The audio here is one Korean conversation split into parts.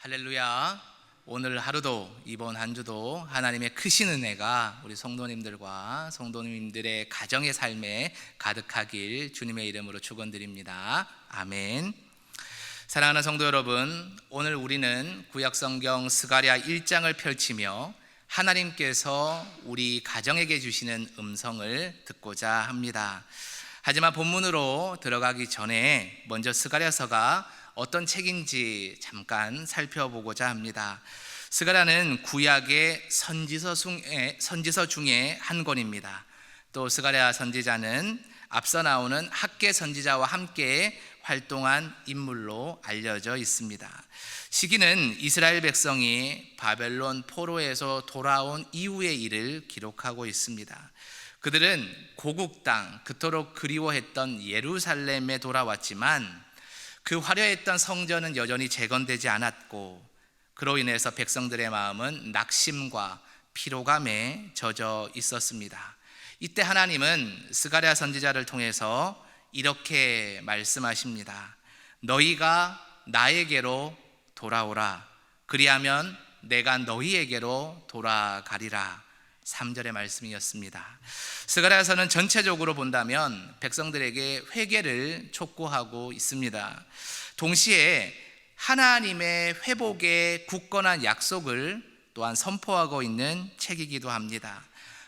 할렐루야. 오늘 하루도 이번 한 주도 하나님의 크신 은혜가 우리 성도님들과 성도님들의 가정의 삶에 가득하길 주님의 이름으로 축원드립니다. 아멘. 사랑하는 성도 여러분, 오늘 우리는 구약성경 스가랴 1장을 펼치며 하나님께서 우리 가정에게 주시는 음성을 듣고자 합니다. 하지만 본문으로 들어가기 전에 먼저 스가랴서가 어떤 책인지 잠깐 살펴보고자 합니다. 스가랴는 구약의 선지서 중에 한 권입니다. 또 스가랴 선지자는 앞서 나오는 학개 선지자와 함께 활동한 인물로 알려져 있습니다. 시기는 이스라엘 백성이 바벨론 포로에서 돌아온 이후의 일을 기록하고 있습니다. 그들은 고국 땅, 그토록 그리워했던 예루살렘에 돌아왔지만 그 화려했던 성전은 여전히 재건되지 않았고, 그로 인해서 백성들의 마음은 낙심과 피로감에 젖어 있었습니다. 이때 하나님은 스가랴 선지자를 통해서 이렇게 말씀하십니다. 너희가 나에게로 돌아오라. 그리하면 내가 너희에게로 돌아가리라. 3절의 말씀이었습니다. 스가랴서는 전체적으로 본다면 백성들에게 회개를 촉구하고 있습니다. 동시에 하나님의 회복의 굳건한 약속을 또한 선포하고 있는 책이기도 합니다.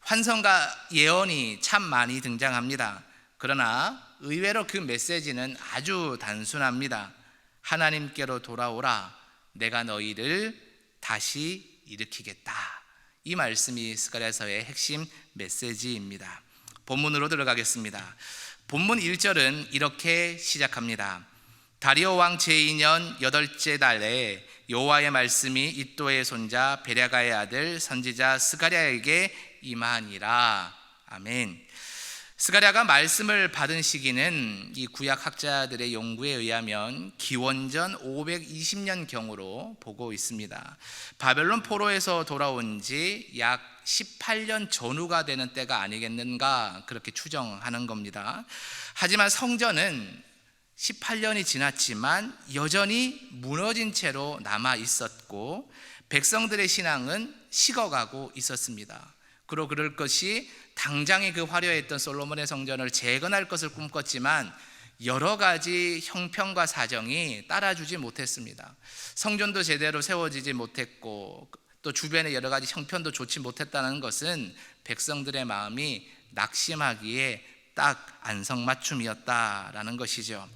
환상과 예언이 참 많이 등장합니다. 그러나 의외로 그 메시지는 아주 단순합니다. 하나님께로 돌아오라. 내가 너희를 다시 일으키겠다. 이 말씀이 스가랴서의 핵심 메시지입니다. 본문으로 들어가겠습니다. 본문 1절은 이렇게 시작합니다. 다리오 왕 제2년 8째 달에 여호와의 말씀이 이도의 손자 베랴가의 아들 선지자 스가랴에게 임하니라. 아멘. 스가랴가 말씀을 받은 시기는 이 구약 학자들의 연구에 의하면 기원전 520년경으로 보고 있습니다. 바벨론 포로에서 돌아온 지 약 18년 전후가 되는 때가 아니겠는가 그렇게 추정하는 겁니다. 하지만 성전은 18년이 지났지만 여전히 무너진 채로 남아 있었고 백성들의 신앙은 식어가고 있었습니다. 그럴 것이 당장의 그 화려했던 솔로몬의 성전을 재건할 것을 꿈꿨지만 여러 가지 형편과 사정이 따라주지 못했습니다. 성전도 제대로 세워지지 못했고 또 주변의 여러 가지 형편도 좋지 못했다는 것은 백성들의 마음이 낙심하기에 딱 안성맞춤이었다라는 것이죠.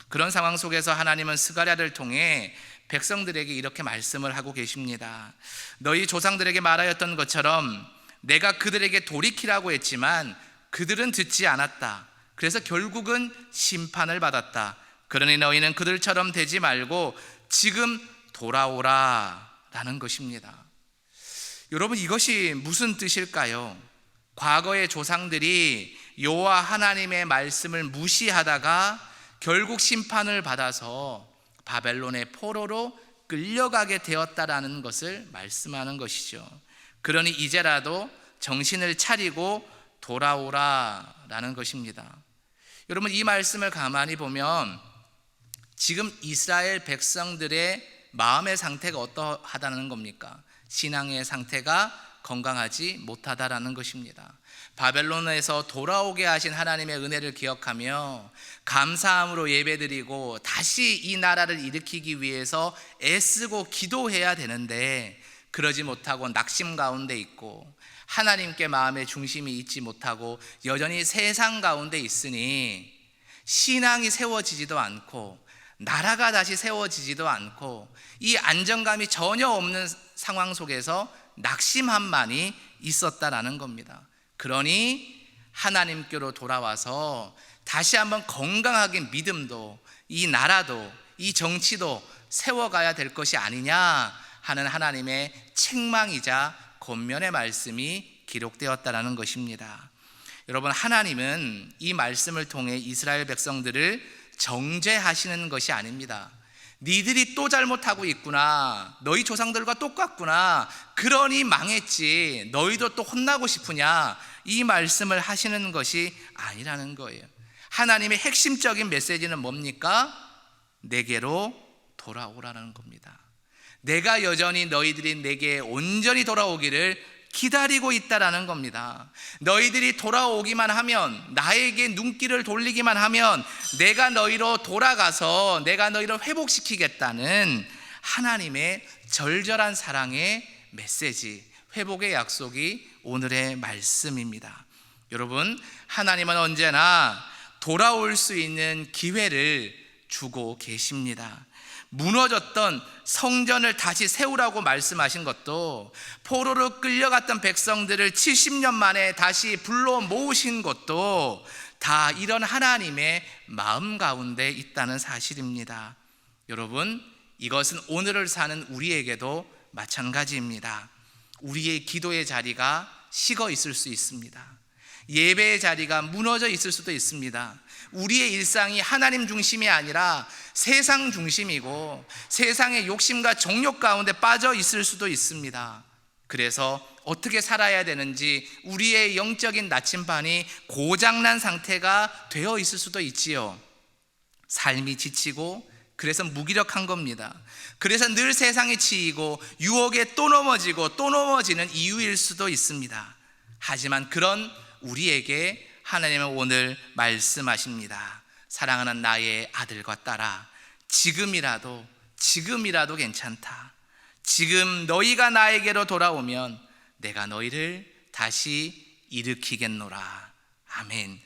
그런 상황 속에서 하나님은 스가랴를 통해 백성들에게 이렇게 말씀을 하고 계십니다. 너희 조상들에게 말하였던 것처럼 내가 그들에게 돌이키라고 했지만 그들은 듣지 않았다. 그래서 결국은 심판을 받았다. 그러니 너희는 그들처럼 되지 말고 지금 돌아오라 라는 것입니다. 여러분, 이것이 무슨 뜻일까요? 과거의 조상들이 여호와 하나님의 말씀을 무시하다가 결국 심판을 받아서 바벨론의 포로로 끌려가게 되었다라는 것을 말씀하는 것이죠. 그러니 이제라도 정신을 차리고 돌아오라라는 것입니다. 여러분, 이 말씀을 가만히 보면 지금 이스라엘 백성들의 마음의 상태가 어떠하다는 겁니까? 신앙의 상태가 건강하지 못하다라는 것입니다. 바벨론에서 돌아오게 하신 하나님의 은혜를 기억하며 감사함으로 예배드리고 다시 이 나라를 일으키기 위해서 애쓰고 기도해야 되는데 그러지 못하고 낙심 가운데 있고 하나님께 마음의 중심이 있지 못하고 여전히 세상 가운데 있으니 신앙이 세워지지도 않고 나라가 다시 세워지지도 않고 이 안정감이 전혀 없는 상황 속에서 낙심함만이 있었다라는 겁니다. 그러니 하나님께로 돌아와서 다시 한번 건강하게 믿음도 이 나라도 이 정치도 세워가야 될 것이 아니냐 하는 하나님의 책망이자 권면의 말씀이 기록되었다라는 것입니다. 여러분, 하나님은 이 말씀을 통해 이스라엘 백성들을 정죄하시는 것이 아닙니다. 니들이 또 잘못하고 있구나, 너희 조상들과 똑같구나, 그러니 망했지, 너희도 또 혼나고 싶으냐, 이 말씀을 하시는 것이 아니라는 거예요. 하나님의 핵심적인 메시지는 뭡니까? 내게로 돌아오라는 겁니다. 내가 여전히 너희들이 내게 온전히 돌아오기를 기다리고 있다라는 겁니다. 너희들이 돌아오기만 하면, 나에게 눈길을 돌리기만 하면 내가 너희로 돌아가서 내가 너희를 회복시키겠다는 하나님의 절절한 사랑의 메시지, 회복의 약속이 오늘의 말씀입니다. 여러분, 하나님은 언제나 돌아올 수 있는 기회를 주고 계십니다. 무너졌던 성전을 다시 세우라고 말씀하신 것도, 포로로 끌려갔던 백성들을 70년 만에 다시 불러 모으신 것도 다 이런 하나님의 마음 가운데 있다는 사실입니다. 여러분, 이것은 오늘을 사는 우리에게도 마찬가지입니다. 우리의 기도의 자리가 식어 있을 수 있습니다. 예배의 자리가 무너져 있을 수도 있습니다. 우리의 일상이 하나님 중심이 아니라 세상 중심이고 세상의 욕심과 정욕 가운데 빠져 있을 수도 있습니다. 그래서 어떻게 살아야 되는지 우리의 영적인 나침반이 고장난 상태가 되어 있을 수도 있지요. 삶이 지치고 그래서 무기력한 겁니다. 그래서 늘 세상에 치이고 유혹에 또 넘어지고 또 넘어지는 이유일 수도 있습니다. 하지만 그런 우리에게 하나님은 오늘 말씀하십니다. 사랑하는 나의 아들과 딸아, 지금이라도 괜찮다. 지금 너희가 나에게로 돌아오면 내가 너희를 다시 일으키겠노라. 아멘.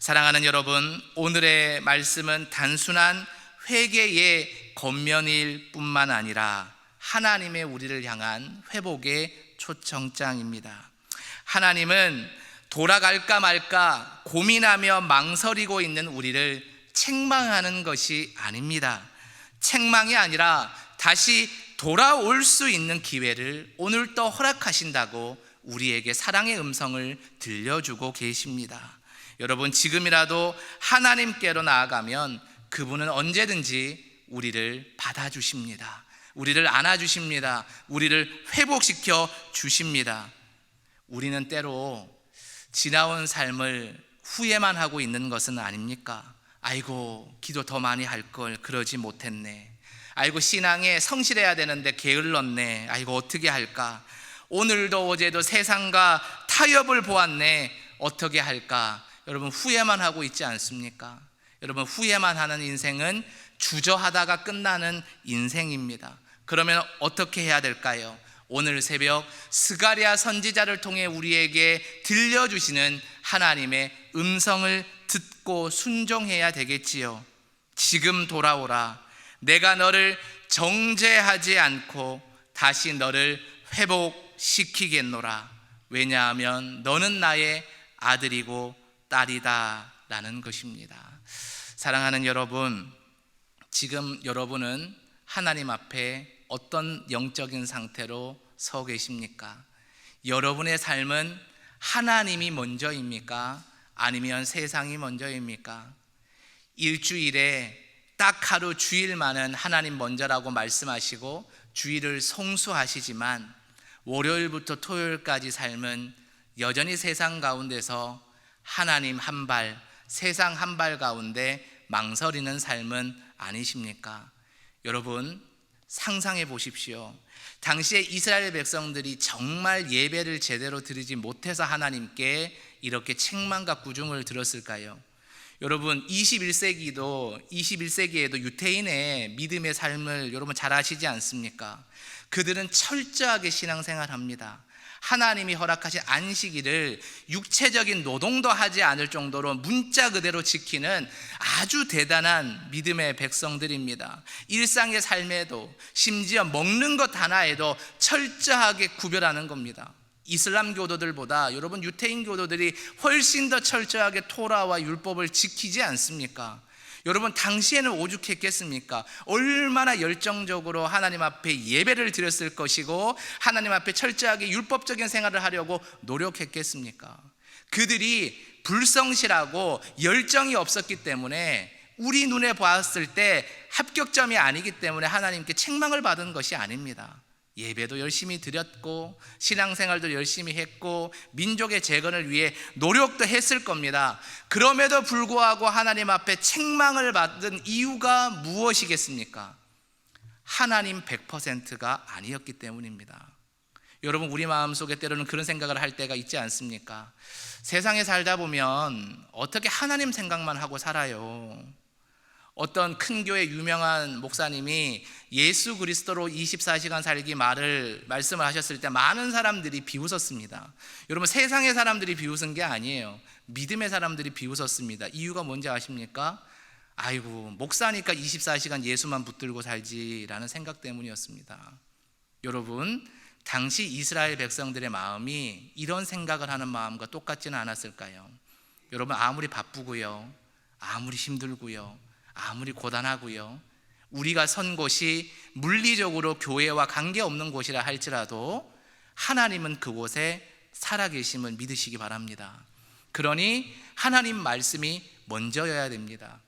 사랑하는 여러분, 오늘의 말씀은 단순한 회개의 겉면일 뿐만 아니라 하나님의 우리를 향한 회복의 초청장입니다. 하나님은 돌아갈까 말까 고민하며 망설이고 있는 우리를 책망하는 것이 아닙니다. 책망이 아니라 다시 돌아올 수 있는 기회를 오늘 또 허락하신다고 우리에게 사랑의 음성을 들려주고 계십니다. 여러분, 지금이라도 하나님께로 나아가면 그분은 언제든지 우리를 받아주십니다. 우리를 안아주십니다. 우리를 회복시켜 주십니다. 우리는 때로 지나온 삶을 후회만 하고 있는 것은 아닙니까? 아이고, 기도 더 많이 할 걸 그러지 못했네. 아이고, 신앙에 성실해야 되는데 게을렀네. 아이고, 어떻게 할까? 오늘도 어제도 세상과 타협을 보았네. 어떻게 할까? 여러분, 후회만 하고 있지 않습니까? 여러분, 후회만 하는 인생은 주저하다가 끝나는 인생입니다. 그러면 어떻게 해야 될까요? 오늘 새벽 스가랴 선지자를 통해 우리에게 들려주시는 하나님의 음성을 듣고 순종해야 되겠지요. 지금 돌아오라. 내가 너를 정죄하지 않고 다시 너를 회복시키겠노라. 왜냐하면 너는 나의 아들이고 딸이다 라는 것입니다. 사랑하는 여러분, 지금 여러분은 하나님 앞에 어떤 영적인 상태로 서 계십니까? 여러분의 삶은 하나님이 먼저입니까? 아니면 세상이 먼저입니까? 일주일에 딱 하루 주일만은 하나님 먼저라고 말씀하시고 주일을 송수하시지만 월요일부터 토요일까지 삶은 여전히 세상 가운데서 하나님 한 발, 세상 한 발 가운데 망설이는 삶은 아니십니까? 여러분, 상상해 보십시오. 당시에 이스라엘 백성들이 정말 예배를 제대로 드리지 못해서 하나님께 이렇게 책망과 구중을 들었을까요? 여러분, 21세기에도 유대인의 믿음의 삶을 여러분 잘 아시지 않습니까? 그들은 철저하게 신앙생활합니다. 하나님이 허락하신 안식일을 육체적인 노동도 하지 않을 정도로 문자 그대로 지키는 아주 대단한 믿음의 백성들입니다. 일상의 삶에도 심지어 먹는 것 하나에도 철저하게 구별하는 겁니다. 이슬람 교도들보다 여러분 유태인 교도들이 훨씬 더 철저하게 토라와 율법을 지키지 않습니까? 여러분, 당시에는 오죽했겠습니까? 얼마나 열정적으로 하나님 앞에 예배를 드렸을 것이고 하나님 앞에 철저하게 율법적인 생활을 하려고 노력했겠습니까? 그들이 불성실하고 열정이 없었기 때문에 우리 눈에 봤을 때 합격점이 아니기 때문에 하나님께 책망을 받은 것이 아닙니다. 예배도 열심히 드렸고 신앙생활도 열심히 했고 민족의 재건을 위해 노력도 했을 겁니다. 그럼에도 불구하고 하나님 앞에 책망을 받은 이유가 무엇이겠습니까? 하나님 100%가 아니었기 때문입니다. 여러분, 우리 마음속에 때로는 그런 생각을 할 때가 있지 않습니까? 세상에 살다 보면 어떻게 하나님 생각만 하고 살아요? 어떤 큰 교회 유명한 목사님이 예수 그리스도로 24시간 살기 말씀을 하셨을 때 많은 사람들이 비웃었습니다. 여러분, 세상의 사람들이 비웃은 게 아니에요. 믿음의 사람들이 비웃었습니다. 이유가 뭔지 아십니까? 아이고, 목사니까 24시간 예수만 붙들고 살지라는 생각 때문이었습니다. 여러분, 당시 이스라엘 백성들의 마음이 이런 생각을 하는 마음과 똑같지는 않았을까요? 여러분, 아무리 바쁘고요, 아무리 힘들고요, 아무리 고단하고요, 우리가 선 곳이 물리적으로 교회와 관계없는 곳이라 할지라도 하나님은 그곳에 살아계심을 믿으시기 바랍니다. 그러니 하나님 말씀이 먼저여야 됩니다.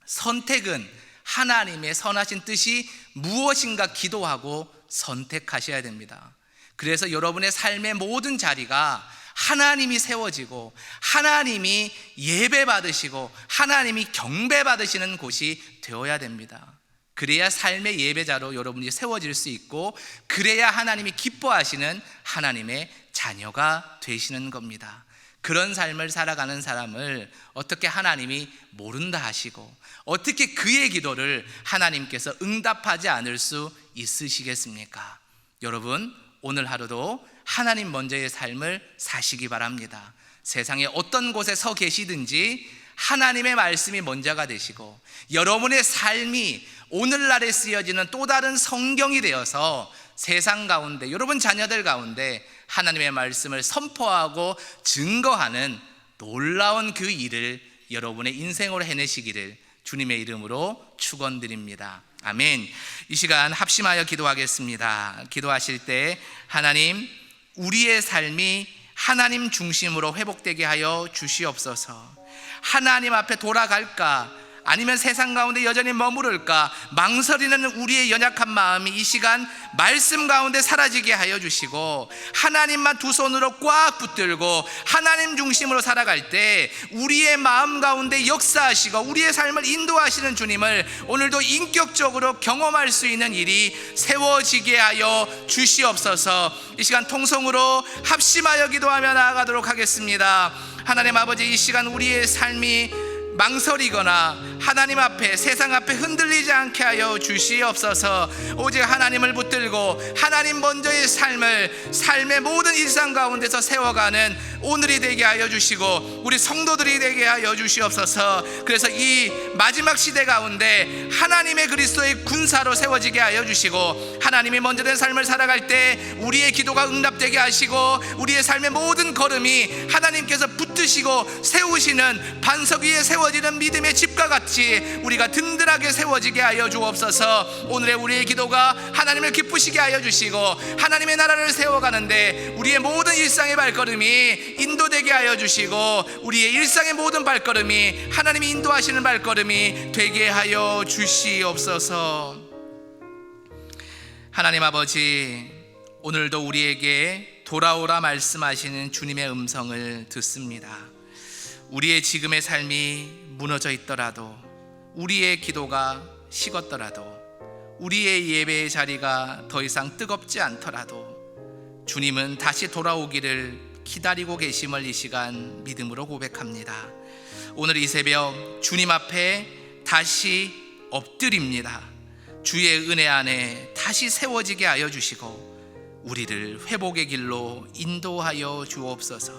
선택은 하나님의 선하신 뜻이 무엇인가 기도하고 선택하셔야 됩니다. 그래서 여러분의 삶의 모든 자리가 하나님이 세워지고 하나님이 예배받으시고 하나님이 경배받으시는 곳이 되어야 됩니다. 그래야 삶의 예배자로 여러분이 세워질 수 있고, 그래야 하나님이 기뻐하시는 하나님의 자녀가 되시는 겁니다. 그런 삶을 살아가는 사람을 어떻게 하나님이 모른다 하시고, 어떻게 그의 기도를 하나님께서 응답하지 않을 수 있으시겠습니까? 여러분, 오늘 하루도 하나님 먼저의 삶을 사시기 바랍니다. 세상에 어떤 곳에 서 계시든지 하나님의 말씀이 먼저가 되시고, 여러분의 삶이 오늘날에 쓰여지는 또 다른 성경이 되어서 세상 가운데, 여러분 자녀들 가운데 하나님의 말씀을 선포하고 증거하는 놀라운 그 일을 여러분의 인생으로 해내시기를 주님의 이름으로 축원드립니다. 아멘. 이 시간 합심하여 기도하겠습니다. 기도하실 때 하나님, 우리의 삶이 하나님 중심으로 회복되게 하여 주시옵소서. 하나님 앞에 돌아갈까, 아니면 세상 가운데 여전히 머무를까 망설이는 우리의 연약한 마음이 이 시간 말씀 가운데 사라지게 하여 주시고, 하나님만 두 손으로 꽉 붙들고 하나님 중심으로 살아갈 때 우리의 마음 가운데 역사하시고 우리의 삶을 인도하시는 주님을 오늘도 인격적으로 경험할 수 있는 일이 세워지게 하여 주시옵소서. 이 시간 통성으로 합심하여 기도하며 나아가도록 하겠습니다. 하나님 아버지, 이 시간 우리의 삶이 망설이거나 하나님 앞에, 세상 앞에 흔들리지 않게 하여 주시옵소서. 오직 하나님을 붙들고 하나님 먼저의 삶의 모든 일상 가운데서 세워가는 오늘이 되게 하여 주시고 우리 성도들이 되게 하여 주시옵소서. 그래서 이 마지막 시대 가운데 하나님의 그리스도의 군사로 세워지게 하여 주시고, 하나님이 먼저 된 삶을 살아갈 때 우리의 기도가 응답되게 하시고, 우리의 삶의 모든 걸음이 하나님께서 붙드시고 세우시는 반석 위에 세워지는 믿음의 집과 같이 우리가 든든하게 세워지게 하여 주옵소서. 오늘의 우리의 기도가 하나님을 기쁘시게 하여 주시고 하나님의 나라를 세워가는데 우리의 모든 일상의 발걸음이 인도되게 하여 주시고, 우리의 일상의 모든 발걸음이 하나님이 인도하시는 발걸음이 되게 하여 주시옵소서. 하나님 아버지, 오늘도 우리에게 돌아오라 말씀하시는 주님의 음성을 듣습니다. 우리의 지금의 삶이 무너져 있더라도, 우리의 기도가 식었더라도, 우리의 예배의 자리가 더 이상 뜨겁지 않더라도 주님은 다시 돌아오기를 기다리고 계심을 이 시간 믿음으로 고백합니다. 오늘 이 새벽 주님 앞에 다시 엎드립니다. 주의 은혜 안에 다시 세워지게 하여 주시고 우리를 회복의 길로 인도하여 주옵소서.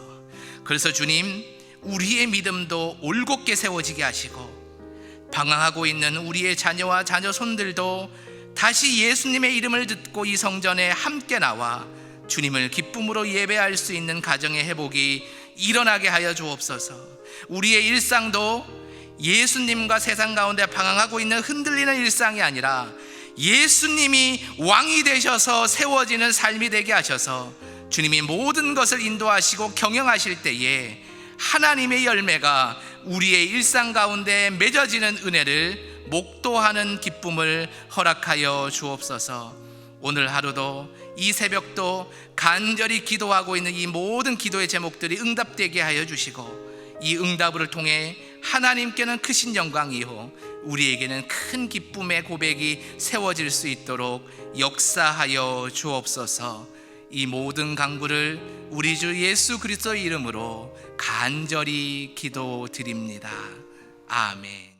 그래서 주님, 우리의 믿음도 올곧게 세워지게 하시고 방황하고 있는 우리의 자녀와 자녀손들도 다시 예수님의 이름을 듣고 이 성전에 함께 나와 주님을 기쁨으로 예배할 수 있는 가정의 회복이 일어나게 하여 주옵소서. 우리의 일상도 예수님과 세상 가운데 방황하고 있는 흔들리는 일상이 아니라 예수님이 왕이 되셔서 세워지는 삶이 되게 하셔서 주님이 모든 것을 인도하시고 경영하실 때에 하나님의 열매가 우리의 일상 가운데 맺어지는 은혜를 목도하는 기쁨을 허락하여 주옵소서. 오늘 하루도 이 새벽도 간절히 기도하고 있는 이 모든 기도의 제목들이 응답되게 하여 주시고, 이 응답을 통해 하나님께는 크신 영광이요 우리에게는 큰 기쁨의 고백이 세워질 수 있도록 역사하여 주옵소서. 이 모든 간구를 우리 주 예수 그리스도의 이름으로 간절히 기도드립니다. 아멘.